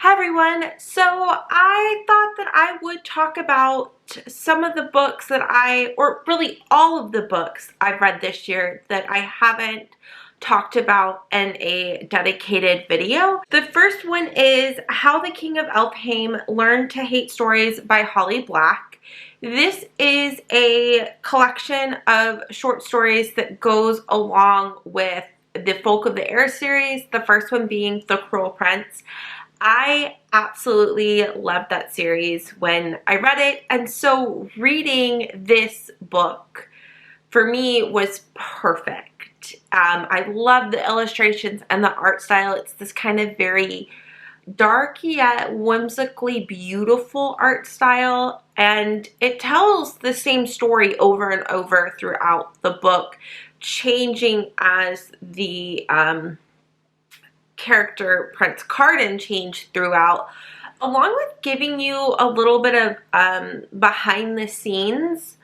Hi everyone. So I thought that I would talk about some of the books that or really all of the books I've read this year that I haven't talked about in a dedicated video. The first one is How the King of Elfhame Learned to Hate Stories by Holly Black. This is a collection of short stories that goes along with the Folk of the Air series, the first one being The Cruel Prince. I absolutely loved that series when I read it, and so reading this book for me was perfect. I love the illustrations and the art style. It's this kind of very dark yet whimsically beautiful art style, and it tells the same story over and over throughout the book, changing as the character Prince Carden changed throughout, along with giving you a little bit of behind the scenes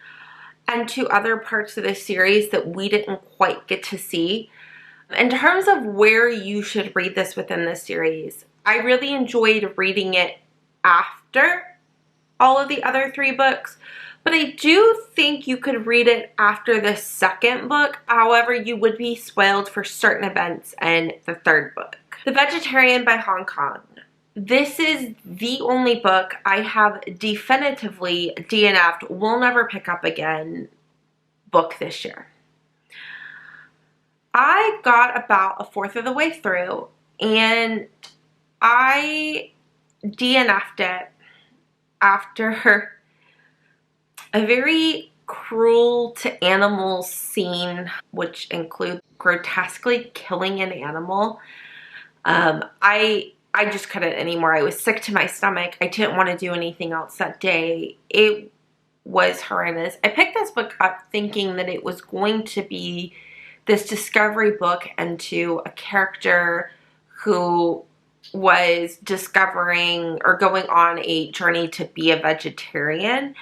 and to other parts of the series that we didn't quite get to see. In terms of where you should read this within the series, I really enjoyed reading it after all of the other three books, but I do think you could read it after the second book. However, you would be spoiled for certain events in the third book. The Vegetarian by Han Kang. This is the only book I have definitively DNF'd, will never pick up again book this year. I got about a fourth of the way through and I DNF'd it after a very cruel to animals scene, which includes grotesquely killing an animal. I just couldn't anymore. I was sick to my stomach. I didn't want to do anything else that day. It was horrendous. I picked this book up thinking that it was going to be this discovery book into a character who was discovering or going on a journey to be a vegetarian.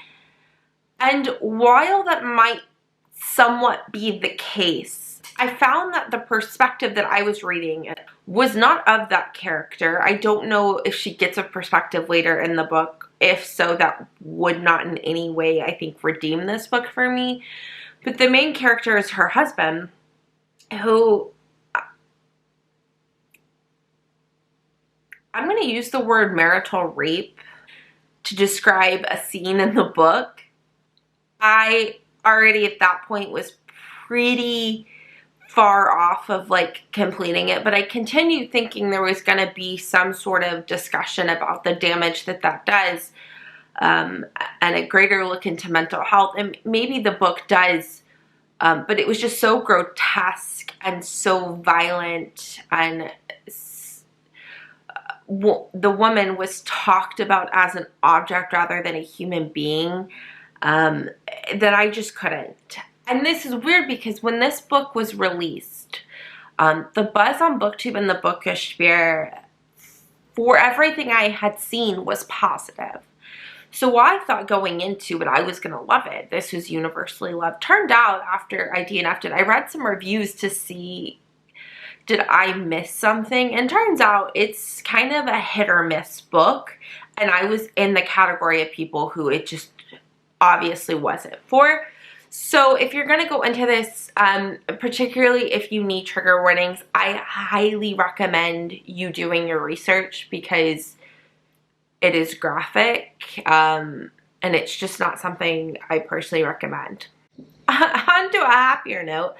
And while that might somewhat be the case, I found that the perspective that I was reading was not of that character. I don't know if she gets a perspective later in the book. If so, that would not in any way, I think, redeem this book for me. But the main character is her husband, who I'm going to use the word marital rape to describe a scene in the book. I already at that point was pretty far off of like completing it, but I continued thinking there was going to be some sort of discussion about the damage that does, and a greater look into mental health, and maybe the book does, but it was just so grotesque and so violent, and the woman was talked about as an object rather than a human being, that I just couldn't. And this is weird because when this book was released, the buzz on Booktube and the Bookish for everything I had seen was positive. So I thought going into it, I was going to love it. This was universally loved. Turned out after I DNF'd it, I read some reviews to see, did I miss something? And turns out it's kind of a hit or miss book. And I was in the category of people who it just obviously wasn't for. So if you're going to go into this, particularly if you need trigger warnings, I highly recommend you doing your research because it is graphic, and it's just not something I personally recommend. On to a happier note,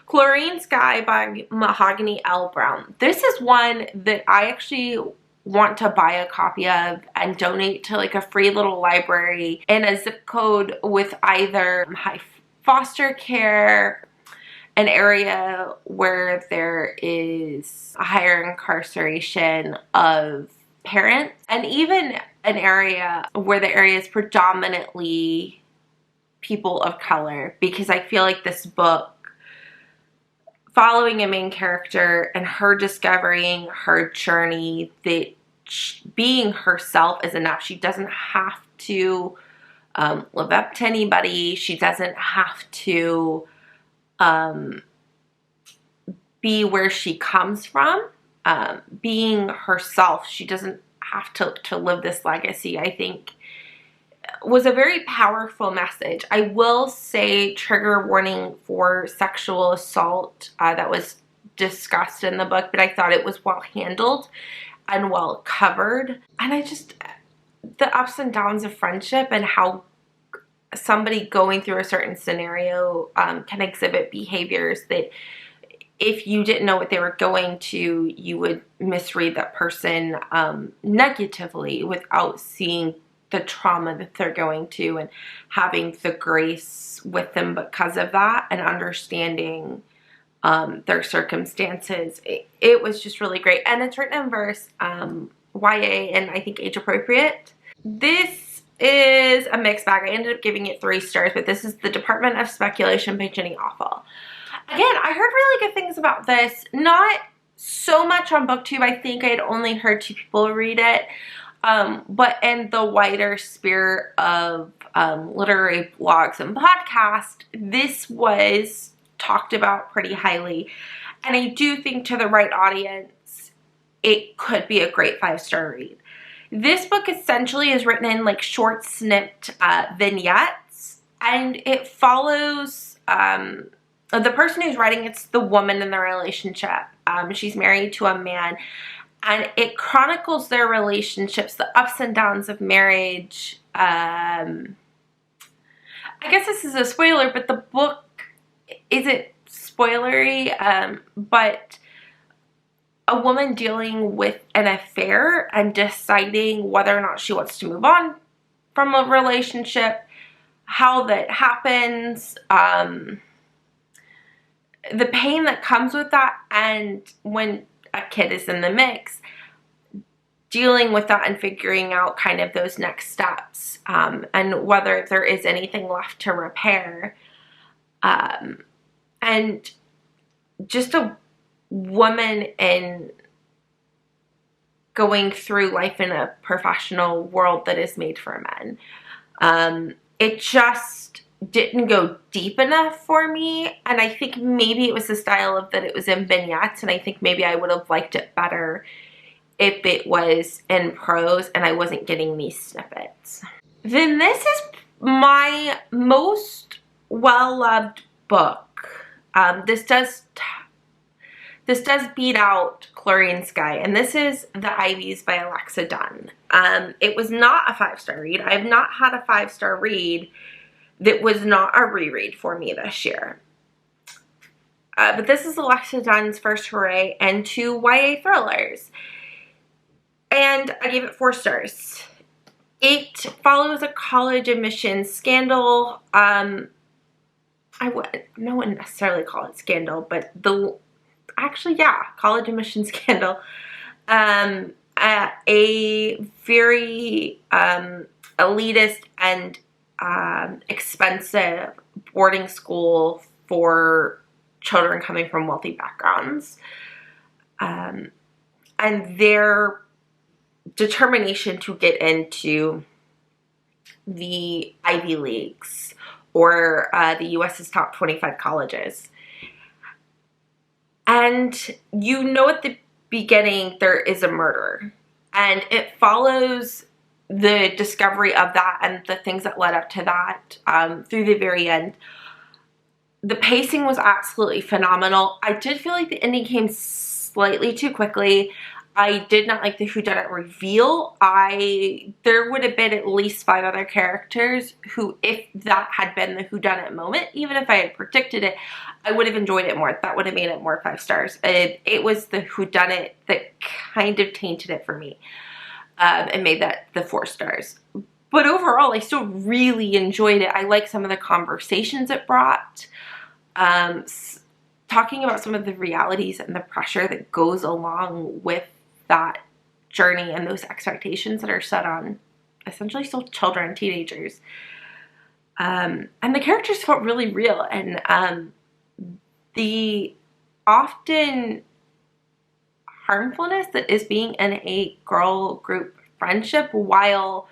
Chlorine Sky by Mahogany Browne. This is one that I actually want to buy a copy of and donate to like a free little library in a zip code with either high foster care, an area where there is a higher incarceration of parents, and even an area where the area is predominantly people of color, because I feel like this book, following a main character and her discovering her journey, that being herself is enough. She doesn't have to live up to anybody. She doesn't have to be where she comes from. Being herself, she doesn't have to live this legacy, I think was a very powerful message. I will say trigger warning for sexual assault that was discussed in the book, but I thought it was well handled and well covered. And I just, the ups and downs of friendship and how somebody going through a certain scenario can exhibit behaviors that if you didn't know what they were going to, you would misread that person negatively without seeing the trauma that they're going to and having the grace with them because of that and understanding their circumstances. It was just really great. And it's written in verse, YA, and I think age appropriate. This is a mixed bag. I ended up giving it 3 stars, but this is The Department of Speculation by Jenny Offill. Again, I heard really good things about this. Not so much on Booktube. I think I had only heard 2 people read it. But in the wider sphere of literary blogs and podcasts, this was talked about pretty highly. And I do think to the right audience, it could be a great 5-star read. This book essentially is written in like short snipped vignettes, and it follows the person who's writing. It's the woman in the relationship. She's married to a man, and it chronicles their relationships, the ups and downs of marriage. I guess this is a spoiler, but the book isn't spoilery, but a woman dealing with an affair and deciding whether or not she wants to move on from a relationship, how that happens, the pain that comes with that, and when a kid is in the mix, dealing with that and figuring out kind of those next steps, and whether there is anything left to repair. And just a woman in going through life in a professional world that is made for men. It just didn't go deep enough for me, and I think maybe it was the style of that it was in vignettes, and I think maybe I would have liked it better if it was in prose and I wasn't getting these snippets. Then this is my most well-loved book. This does beat out Chlorine Sky, and this is The Ivies by Alexa Donne. It was not a 5-star read. I have not had a 5-star read that was not a reread for me this year. But this is Alexa Donne's first foray into YA thrillers, and I gave it 4 stars. It follows a college admissions scandal. I wouldn't necessarily call it scandal, but college admissions scandal. At a very elitist and expensive boarding school for children coming from wealthy backgrounds. And their determination to get into the Ivy Leagues, or the US's top 25 colleges. And you know at the beginning there is a murder, and it follows the discovery of that and the things that led up to that through the very end. The pacing was absolutely phenomenal. I did feel like the ending came slightly too quickly. I did not like the whodunit reveal. There would have been at least 5 other characters who, if that had been the whodunit moment, even if I had predicted it, I would have enjoyed it more. That would have made it more 5 stars. It was the whodunit that kind of tainted it for me, and made that the 4 stars. But overall, I still really enjoyed it. I like some of the conversations it brought. Talking about some of the realities and the pressure that goes along with that journey and those expectations that are set on essentially still children, teenagers. And the characters felt really real, and the often harmfulness that is being in a girl group friendship, while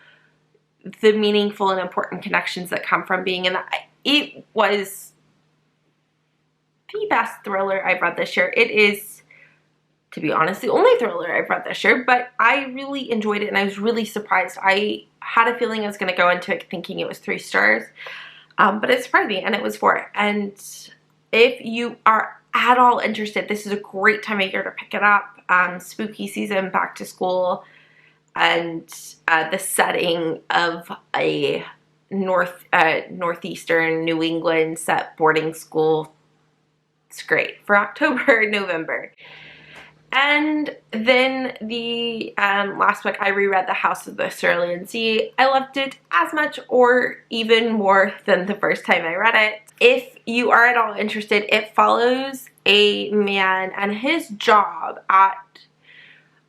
the meaningful and important connections that come from being in that. It was the best thriller I've read this year. It is to be honest, the only thriller I've read this year, but I really enjoyed it and I was really surprised. I had a feeling I was going to go into it thinking it was 3 stars, but it surprised me and it was 4. And if you are at all interested, this is a great time of year to pick it up. Spooky season, back to school, and the setting of a northeastern New England set boarding school. It's great for October, November. And then the last book, I reread The House of the Cerulean Sea. I loved it as much or even more than the first time I read it. If you are at all interested, it follows a man and his job at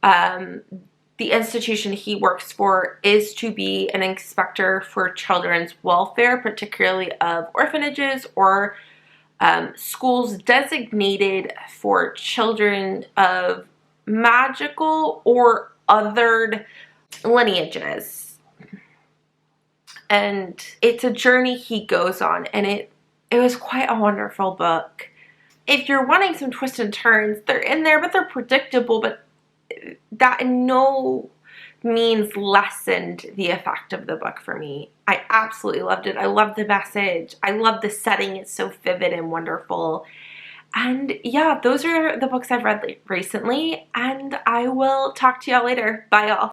the institution he works for is to be an inspector for children's welfare, particularly of orphanages or schools designated for children of magical or othered lineages. And it's a journey he goes on, and it was quite a wonderful book. If you're wanting some twists and turns, they're in there, but they're predictable, but that in no means lessened the effect of the book for me. I absolutely loved it. I loved the message. I love the setting. It's so vivid and wonderful. And yeah, those are the books I've read recently, and I will talk to y'all later. Bye, y'all.